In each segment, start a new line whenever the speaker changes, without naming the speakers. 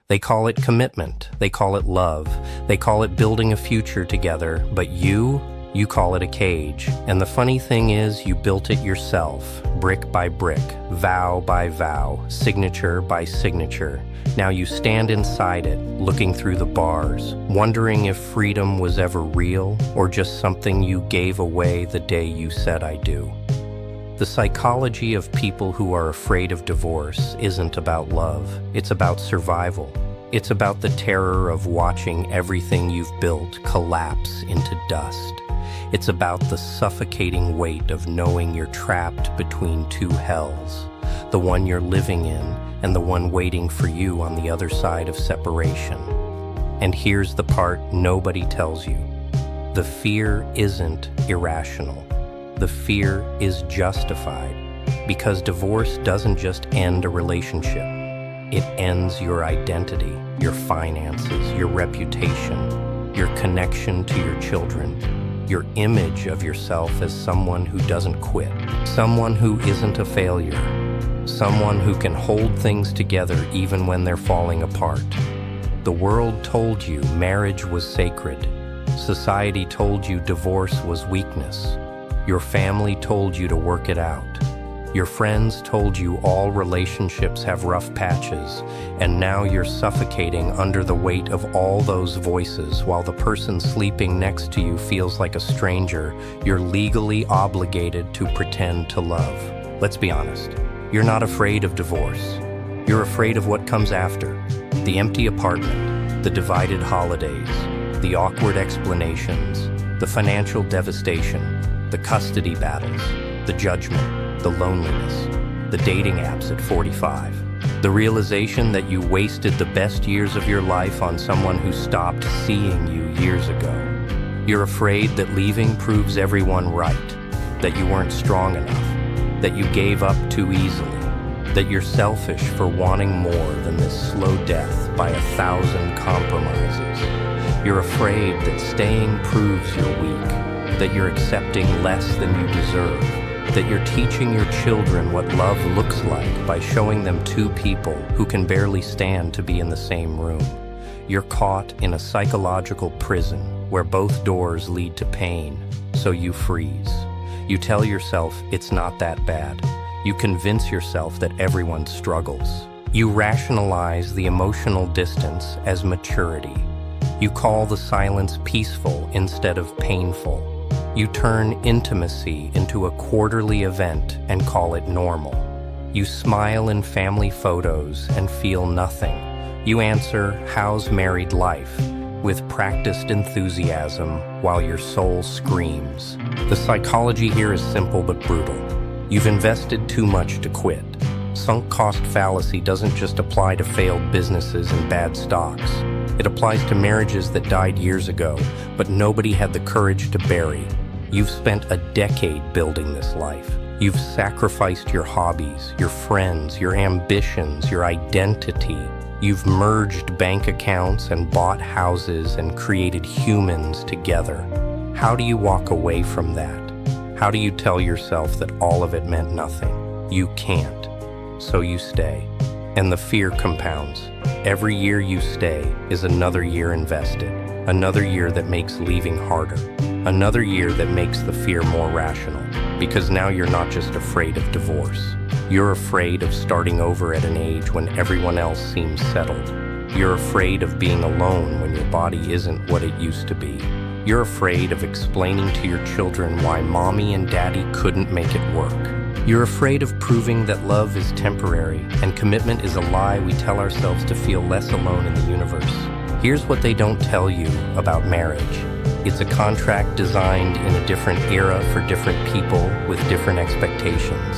They call it commitment. They call it love. They call it building a future together. But you call it a cage. And the funny thing is, you built it yourself, brick by brick, vow by vow, signature by signature. Now you stand inside it, looking through the bars, wondering if freedom was ever real or just something you gave away the day you said I do. The psychology of people who are afraid of divorce isn't about love. It's about survival. It's about the terror of watching everything you've built collapse into dust. It's about the suffocating weight of knowing you're trapped between two hells, the one you're living in and the one waiting for you on the other side of separation. And here's the part nobody tells you. The fear isn't irrational. The fear is justified, because divorce doesn't just end a relationship. It ends your identity, your finances, your reputation, your connection to your children, your image of yourself as someone who doesn't quit, someone who isn't a failure, someone who can hold things together even when they're falling apart. The world told you marriage was sacred. Society told you divorce was weakness. Your family told you to work it out. Your friends told you all relationships have rough patches, and now you're suffocating under the weight of all those voices while the person sleeping next to you feels like a stranger you're legally obligated to pretend to love. Let's be honest, you're not afraid of divorce. You're afraid of what comes after. The empty apartment, the divided holidays, the awkward explanations, the financial devastation, the custody battles, the judgment, the loneliness, the dating apps at 45, the realization that you wasted the best years of your life on someone who stopped seeing you years ago. You're afraid that leaving proves everyone right, that you weren't strong enough, that you gave up too easily, that you're selfish for wanting more than this slow death by 1,000 compromises. You're afraid that staying proves you're weak, that you're accepting less than you deserve, that you're teaching your children what love looks like by showing them two people who can barely stand to be in the same room. You're caught in a psychological prison where both doors lead to pain, so you freeze. You tell yourself it's not that bad. You convince yourself that everyone struggles. You rationalize the emotional distance as maturity. You call the silence peaceful instead of painful. You turn intimacy into a quarterly event and call it normal. You smile in family photos and feel nothing. You answer, "How's married life?" with practiced enthusiasm while your soul screams. The psychology here is simple but brutal. You've invested too much to quit. Sunk cost fallacy doesn't just apply to failed businesses and bad stocks. It applies to marriages that died years ago, but nobody had the courage to bury. You've spent a decade building this life. You've sacrificed your hobbies, your friends, your ambitions, your identity. You've merged bank accounts and bought houses and created humans together. How do you walk away from that? How do you tell yourself that all of it meant nothing? You can't. So you stay. And the fear compounds. Every year you stay is another year invested. Another year that makes leaving harder. Another year that makes the fear more rational. Because now you're not just afraid of divorce. You're afraid of starting over at an age when everyone else seems settled. You're afraid of being alone when your body isn't what it used to be. You're afraid of explaining to your children why mommy and daddy couldn't make it work. You're afraid of proving that love is temporary and commitment is a lie we tell ourselves to feel less alone in the universe. Here's what they don't tell you about marriage. It's a contract designed in a different era for different people with different expectations.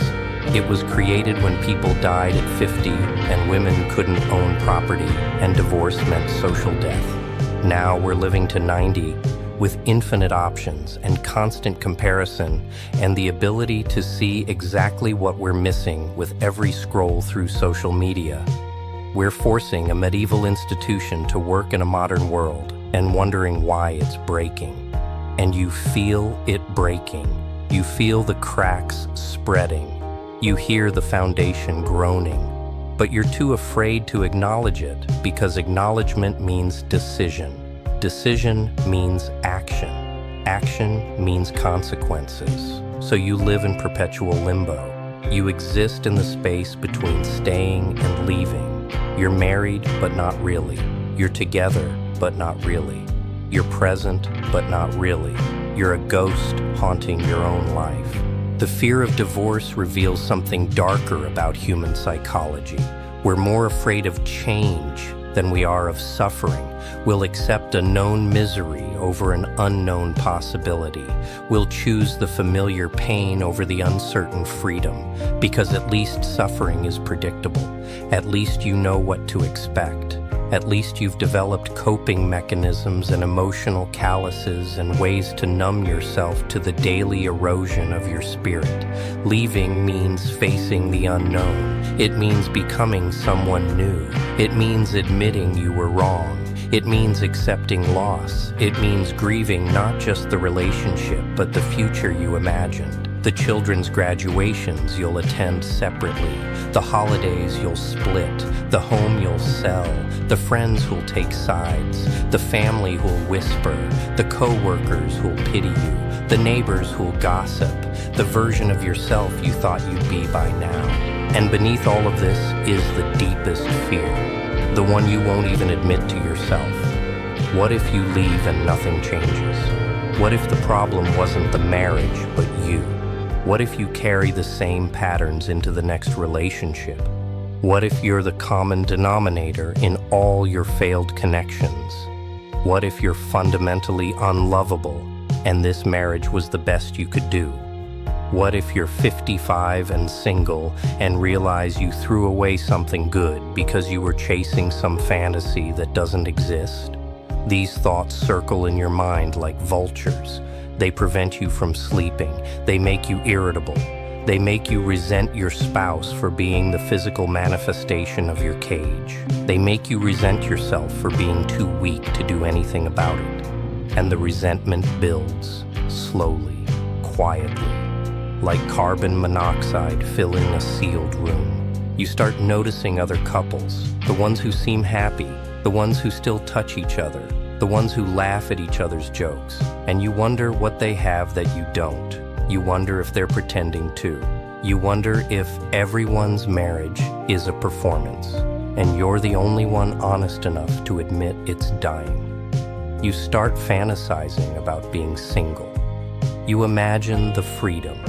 It was created when people died at 50 and women couldn't own property and divorce meant social death. Now we're living to 90 with infinite options and constant comparison and the ability to see exactly what we're missing with every scroll through social media. We're forcing a medieval institution to work in a modern world and wondering why it's breaking. And you feel it breaking. You feel the cracks spreading. You hear the foundation groaning. but you're too afraid to acknowledge it because acknowledgement means decision. Decision means action. Action means consequences. So you live in perpetual limbo. You exist in the space between staying and leaving. You're married, but not really. You're together, but not really. You're present, but not really. You're a ghost haunting your own life. The fear of divorce reveals something darker about human psychology. We're more afraid of change than we are of suffering. We'll accept a known misery over an unknown possibility. We'll choose the familiar pain over the uncertain freedom, because at least suffering is predictable. At least you know what to expect. At least you've developed coping mechanisms and emotional calluses and ways to numb yourself to the daily erosion of your spirit. Leaving means facing the unknown. It means becoming someone new. It means admitting you were wrong. It means accepting loss. It means grieving not just the relationship, but the future you imagined. The children's graduations you'll attend separately. The holidays you'll split. The home you'll sell. The friends who'll take sides. The family who'll whisper. The co-workers who'll pity you. The neighbors who'll gossip. The version of yourself you thought you'd be by now. And beneath all of this is the deepest fear. The one you won't even admit to yourself. What if you leave and nothing changes? What if the problem wasn't the marriage, but you? What if you carry the same patterns into the next relationship? What if you're the common denominator in all your failed connections? What if you're fundamentally unlovable and this marriage was the best you could do? What if you're 55 and single and realize you threw away something good because you were chasing some fantasy that doesn't exist? These thoughts circle in your mind like vultures. They prevent you from sleeping. They make you irritable. They make you resent your spouse for being the physical manifestation of your cage. They make you resent yourself for being too weak to do anything about it. And the resentment builds, slowly, quietly, like carbon monoxide filling a sealed room. You start noticing other couples, the ones who seem happy, the ones who still touch each other, the ones who laugh at each other's jokes, and you wonder what they have that you don't. You wonder if they're pretending too. You wonder if everyone's marriage is a performance, and you're the only one honest enough to admit it's dying. You start fantasizing about being single. You imagine the freedom,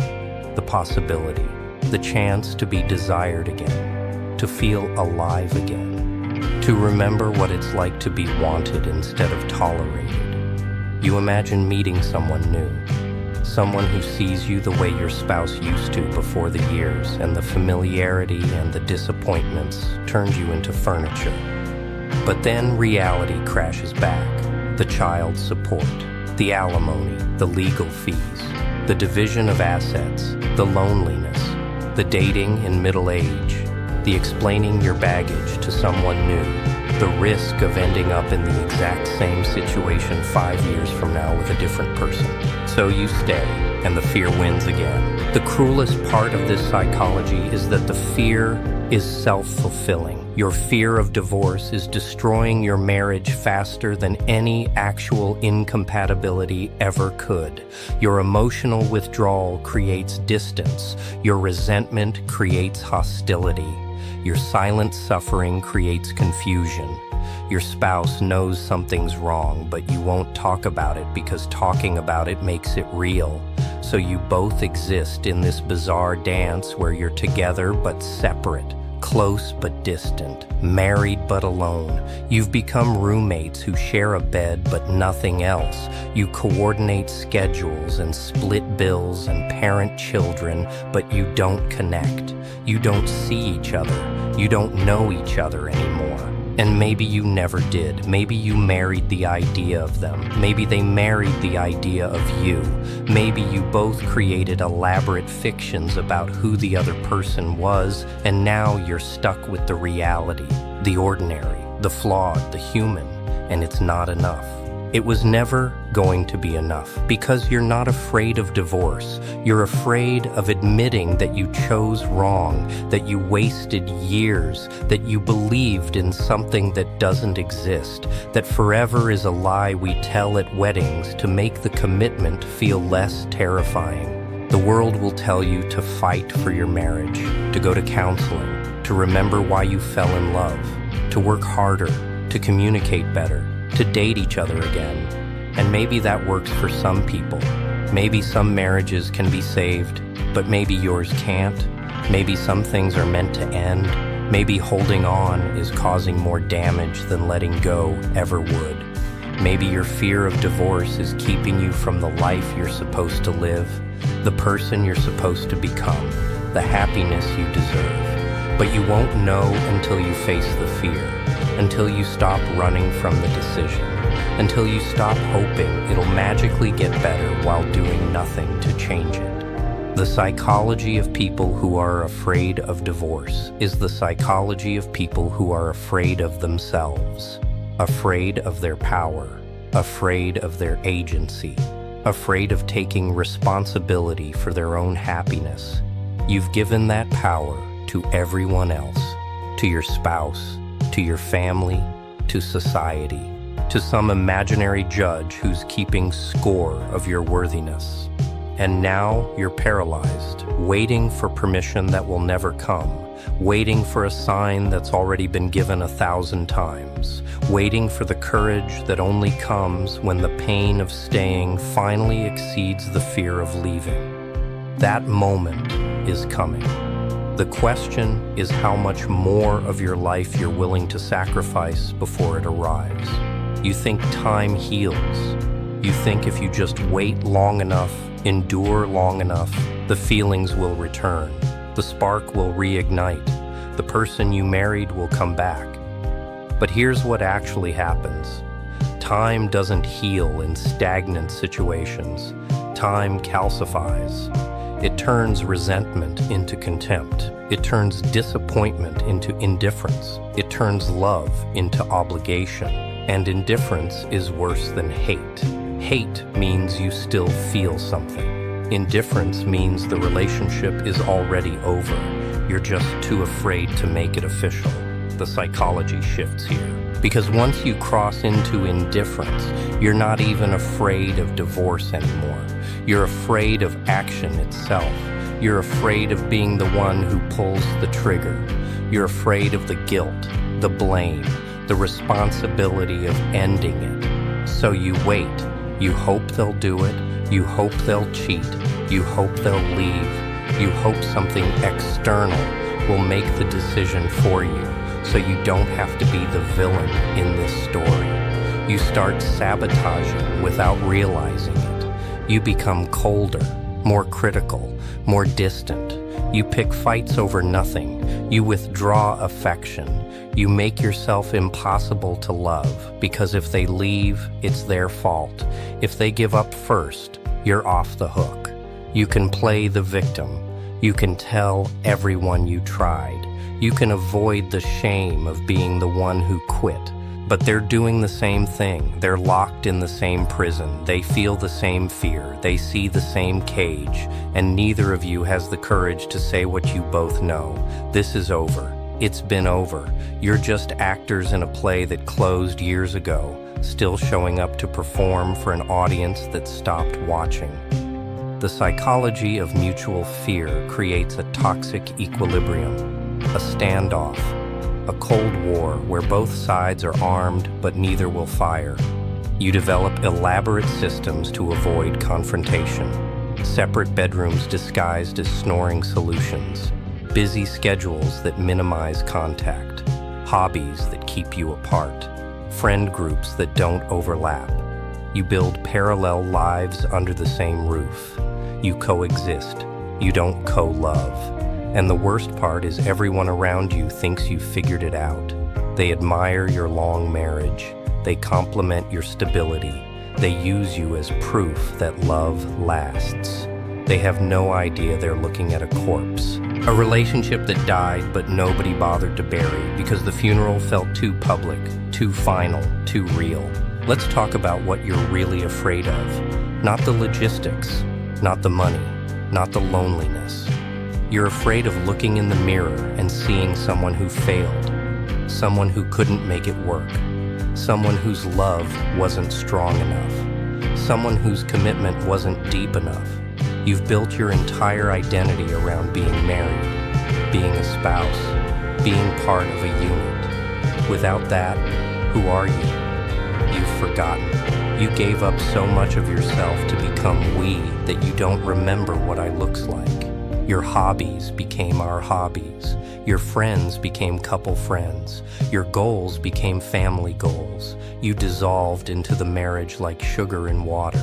the possibility, the chance to be desired again, to feel alive again, to remember what it's like to be wanted instead of tolerated. You imagine meeting someone new, someone who sees you the way your spouse used to before the years, and the familiarity and the disappointments turned you into furniture. But then reality crashes back. The child support, the alimony, the legal fees, the division of assets, the loneliness, the dating in middle age, the explaining your baggage to someone new, the risk of ending up in the exact same situation 5 years from now with a different person. So you stay, and the fear wins again. The cruelest part of this psychology is that the fear is self-fulfilling. Your fear of divorce is destroying your marriage faster than any actual incompatibility ever could. Your emotional withdrawal creates distance. Your resentment creates hostility. Your silent suffering creates confusion. Your spouse knows something's wrong, but you won't talk about it because talking about it makes it real. So you both exist in this bizarre dance where you're together but separate, close but distant, married but alone. You've become roommates who share a bed but nothing else. You coordinate schedules and split bills and parent children, but you don't connect. You don't see each other. You don't know each other anymore. And maybe you never did. Maybe you married the idea of them. Maybe they married the idea of you. Maybe you both created elaborate fictions about who the other person was, and now you're stuck with the reality, the ordinary, the flawed, the human, and it's not enough. It was never going to be enough because you're not afraid of divorce. You're afraid of admitting that you chose wrong, that you wasted years, that you believed in something that doesn't exist, that forever is a lie we tell at weddings to make the commitment feel less terrifying. The world will tell you to fight for your marriage, to go to counseling, to remember why you fell in love, to work harder, to communicate better, to date each other again. And maybe that works for some people. Maybe some marriages can be saved, but maybe yours can't. Maybe some things are meant to end. Maybe holding on is causing more damage than letting go ever would. Maybe your fear of divorce is keeping you from the life you're supposed to live, the person you're supposed to become, the happiness you deserve. But you won't know until you face the fear, until you stop running from the decision, until you stop hoping it'll magically get better while doing nothing to change it. The psychology of people who are afraid of divorce is the psychology of people who are afraid of themselves, afraid of their power, afraid of their agency, afraid of taking responsibility for their own happiness. You've given that power to everyone else, to your spouse, to your family, to society, to some imaginary judge who's keeping score of your worthiness. And now you're paralyzed, waiting for permission that will never come, waiting for a sign that's already been given 1,000 times, waiting for the courage that only comes when the pain of staying finally exceeds the fear of leaving. That moment is coming. The question is how much more of your life you're willing to sacrifice before it arrives. You think time heals. You think if you just wait long enough, endure long enough, the feelings will return. The spark will reignite. The person you married will come back. But here's what actually happens. Time doesn't heal in stagnant situations. Time calcifies. It turns resentment into contempt. It turns disappointment into indifference. It turns love into obligation. And indifference is worse than hate. Hate means you still feel something. Indifference means the relationship is already over. You're just too afraid to make it official. The psychology shifts here. Because once you cross into indifference, you're not even afraid of divorce anymore. You're afraid of action itself. You're afraid of being the one who pulls the trigger. You're afraid of the guilt, the blame, the responsibility of ending it. So you wait. You hope they'll do it. You hope they'll cheat. You hope they'll leave. You hope something external will make the decision for you, so you don't have to be the villain in this story. You start sabotaging without realizing it. You become colder, more critical, more distant. You pick fights over nothing. You withdraw affection. You make yourself impossible to love, because if they leave, it's their fault. If they give up first, you're off the hook. You can play the victim. You can tell everyone you tried. You can avoid the shame of being the one who quit. But they're doing the same thing. They're locked in the same prison. They feel the same fear. They see the same cage. And neither of you has the courage to say what you both know. This is over. It's been over. You're just actors in a play that closed years ago, still showing up to perform for an audience that stopped watching. The psychology of mutual fear creates a toxic equilibrium, a standoff, a Cold War where both sides are armed but neither will fire. You develop elaborate systems to avoid confrontation, separate bedrooms disguised as snoring solutions, busy schedules that minimize contact, hobbies that keep you apart, friend groups that don't overlap. You build parallel lives under the same roof. You coexist. You don't co-love. And the worst part is everyone around you thinks you've figured it out. They admire your long marriage. They compliment your stability. They use you as proof that love lasts. They have no idea they're looking at a corpse. A relationship that died but nobody bothered to bury because the funeral felt too public, too final, too real. Let's talk about what you're really afraid of. Not the logistics, not the money, not the loneliness. You're afraid of looking in the mirror and seeing someone who failed, someone who couldn't make it work, someone whose love wasn't strong enough, someone whose commitment wasn't deep enough. You've built your entire identity around being married, being a spouse, being part of a unit. Without that, who are you? You've forgotten. You gave up so much of yourself to become we that you don't remember what I looks like. Your hobbies became our hobbies. Your friends became couple friends. Your goals became family goals. You dissolved into the marriage like sugar and water.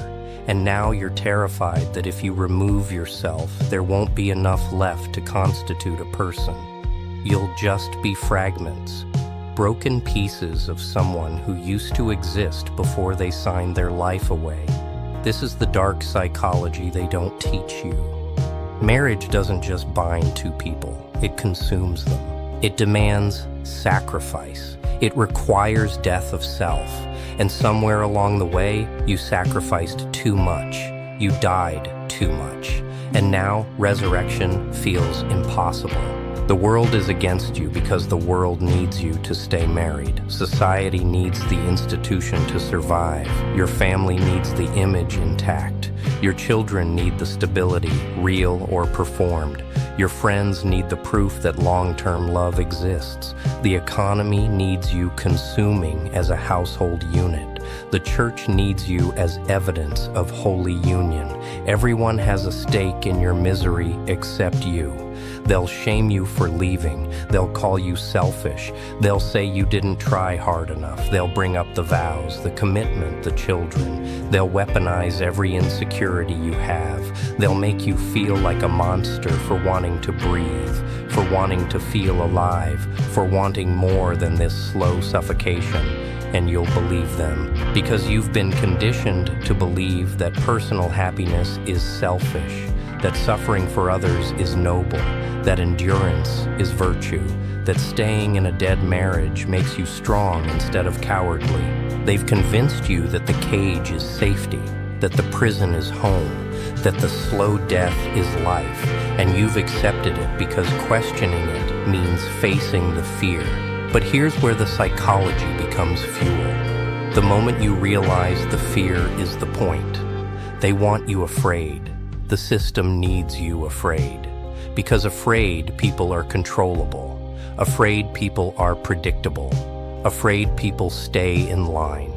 And now you're terrified that if you remove yourself, there won't be enough left to constitute a person. You'll just be fragments, broken pieces of someone who used to exist before they signed their life away. This is the dark psychology they don't teach you. Marriage doesn't just bind two people, it consumes them. It demands sacrifice. It requires death of self. And somewhere along the way, you sacrificed too much. You died too much. And now, resurrection feels impossible. The world is against you because the world needs you to stay married. Society needs the institution to survive. Your family needs the image intact. Your children need the stability, real or performed. Your friends need the proof that long-term love exists. The economy needs you consuming as a household unit. The church needs you as evidence of holy union. Everyone has a stake in your misery except you. They'll shame you for leaving. They'll call you selfish. They'll say you didn't try hard enough. They'll bring up the vows, the commitment, the children. They'll weaponize every insecurity you have. They'll make you feel like a monster for wanting to breathe, for wanting to feel alive, for wanting more than this slow suffocation. And you'll believe them because you've been conditioned to believe that personal happiness is selfish, that suffering for others is noble, that endurance is virtue, that staying in a dead marriage makes you strong instead of cowardly. They've convinced you that the cage is safety, that the prison is home, that the slow death is life, and you've accepted it because questioning it means facing the fear. But here's where the psychology becomes fuel. The moment you realize the fear is the point. They want you afraid. The system needs you afraid. Because afraid people are controllable. Afraid people are predictable. Afraid people stay in line.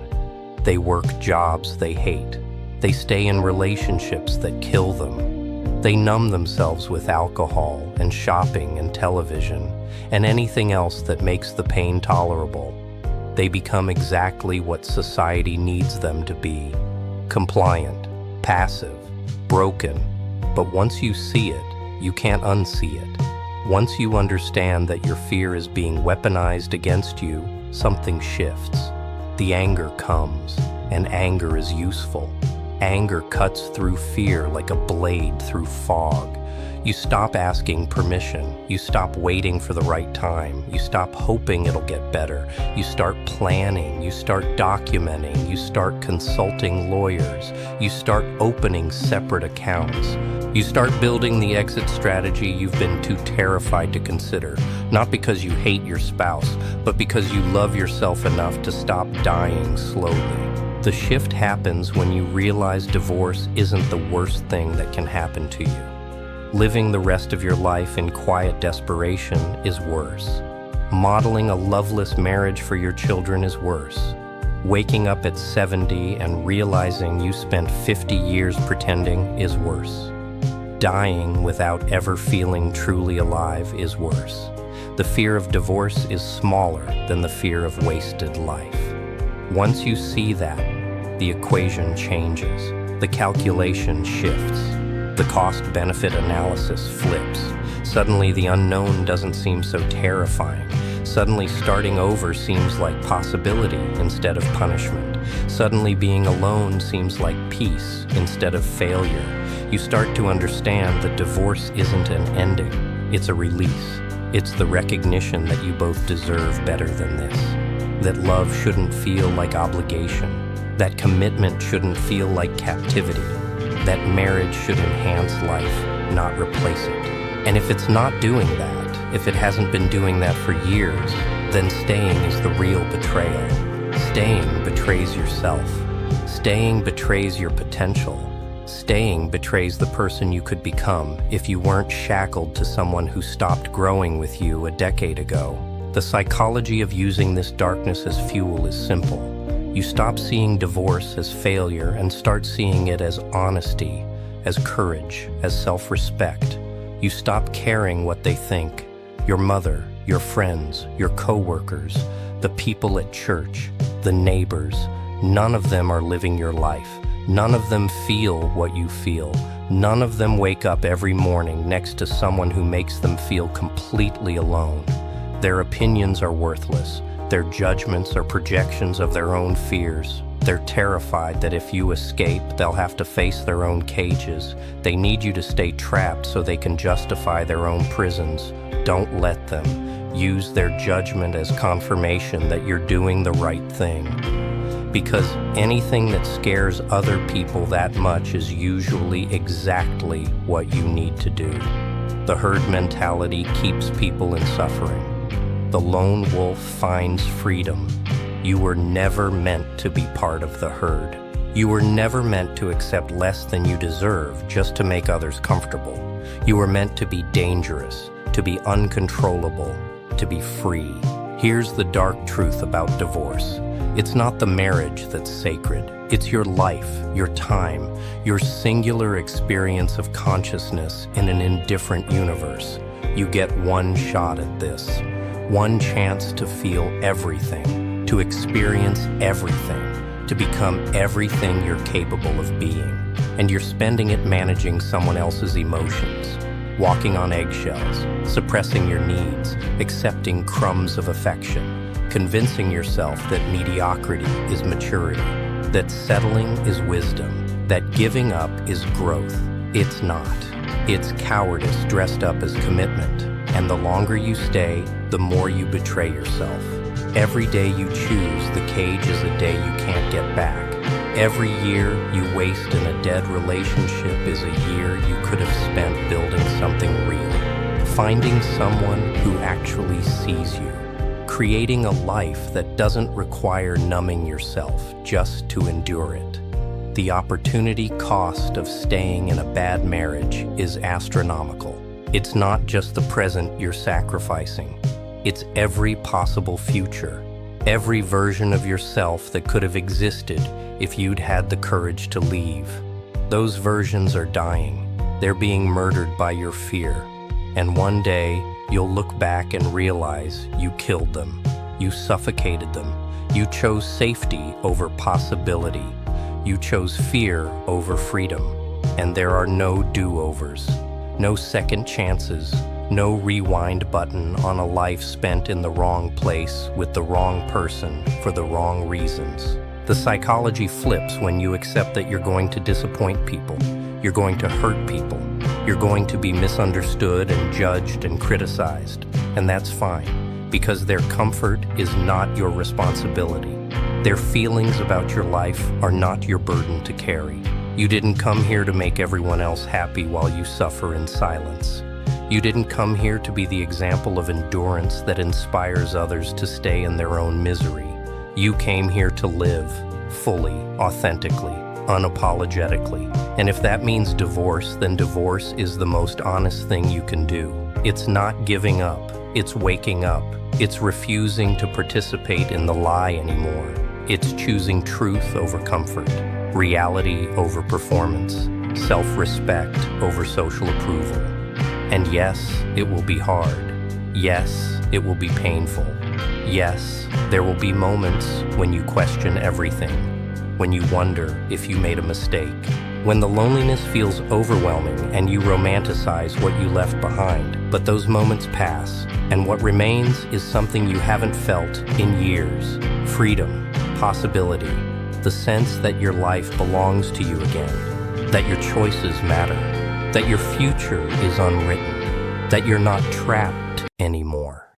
They work jobs they hate. They stay in relationships that kill them. They numb themselves with alcohol and shopping and television and anything else that makes the pain tolerable. They become exactly what society needs them to be: compliant, passive, broken. But once you see it, you can't unsee it. Once you understand that your fear is being weaponized against you, something shifts. The anger comes, and anger is useful. Anger cuts through fear like a blade through fog. You stop asking permission. You stop waiting for the right time. You stop hoping it'll get better. You start planning. You start documenting. You start consulting lawyers. You start opening separate accounts. You start building the exit strategy you've been too terrified to consider, not because you hate your spouse, but because you love yourself enough to stop dying slowly. The shift happens when you realize divorce isn't the worst thing that can happen to you. Living the rest of your life in quiet desperation is worse. Modeling a loveless marriage for your children is worse. Waking up at 70 and realizing you spent 50 years pretending is worse. Dying without ever feeling truly alive is worse. The fear of divorce is smaller than the fear of wasted life. Once you see that, the equation changes. The calculation shifts. The cost-benefit analysis flips. Suddenly, the unknown doesn't seem so terrifying. Suddenly, starting over seems like possibility instead of punishment. Suddenly, being alone seems like peace instead of failure. You start to understand that divorce isn't an ending. It's a release. It's the recognition that you both deserve better than this. That love shouldn't feel like obligation. that commitment shouldn't feel like captivity, that marriage should enhance life, not replace it. And if it's not doing that, if it hasn't been doing that for years, then staying is the real betrayal. Staying betrays yourself. Staying betrays your potential. Staying betrays the person you could become if you weren't shackled to someone who stopped growing with you a decade ago. The psychology of using this darkness as fuel is simple. You stop seeing divorce as failure and start seeing it as honesty, as courage, as self-respect. You stop caring what they think. Your mother, your friends, your coworkers, the people at church, the neighbors, none of them are living your life. None of them feel what you feel. None of them wake up every morning next to someone who makes them feel completely alone. Their opinions are worthless. Their judgments are projections of their own fears. They're terrified that if you escape, they'll have to face their own cages. They need you to stay trapped so they can justify their own prisons. Don't let them. Use their judgment as confirmation that you're doing the right thing. Because anything that scares other people that much is usually exactly what you need to do. The herd mentality keeps people in suffering. The lone wolf finds freedom. You were never meant to be part of the herd. You were never meant to accept less than you deserve just to make others comfortable. You were meant to be dangerous, to be uncontrollable, to be free. Here's the dark truth about divorce. It's not the marriage that's sacred. It's your life, your time, your singular experience of consciousness in an indifferent universe. You get one shot at this. One chance to feel everything, to experience everything, to become everything you're capable of being. And you're spending it managing someone else's emotions, walking on eggshells, suppressing your needs, accepting crumbs of affection, convincing yourself that mediocrity is maturity, that settling is wisdom, that giving up is growth. It's not. It's cowardice dressed up as commitment. And the longer you stay, the more you betray yourself. Every day you choose the cage is a day you can't get back. Every year you waste in a dead relationship is a year you could have spent building something real. Finding someone who actually sees you. Creating a life that doesn't require numbing yourself just to endure it. The opportunity cost of staying in a bad marriage is astronomical. It's not just the present you're sacrificing. It's every possible future, every version of yourself that could have existed if you'd had the courage to leave. Those versions are dying. They're being murdered by your fear. And one day, you'll look back and realize you killed them. You suffocated them. You chose safety over possibility. You chose fear over freedom. And there are no do-overs. No second chances, no rewind button on a life spent in the wrong place with the wrong person for the wrong reasons. The psychology flips when you accept that you're going to disappoint people, you're going to hurt people, you're going to be misunderstood and judged and criticized. And that's fine, because their comfort is not your responsibility. Their feelings about your life are not your burden to carry. You didn't come here to make everyone else happy while you suffer in silence. You didn't come here to be the example of endurance that inspires others to stay in their own misery. You came here to live, fully, authentically, unapologetically. And if that means divorce, then divorce is the most honest thing you can do. It's not giving up, it's waking up. It's refusing to participate in the lie anymore. It's choosing truth over comfort. Reality over performance, self-respect over social approval. And yes, it will be hard. Yes, it will be painful. Yes, there will be moments when you question everything, when you wonder if you made a mistake, when the loneliness feels overwhelming and you romanticize what you left behind. But those moments pass, and what remains is something you haven't felt in years. Freedom, possibility, the sense that your life belongs to you again, that your choices matter, that your future is unwritten, that you're not trapped anymore.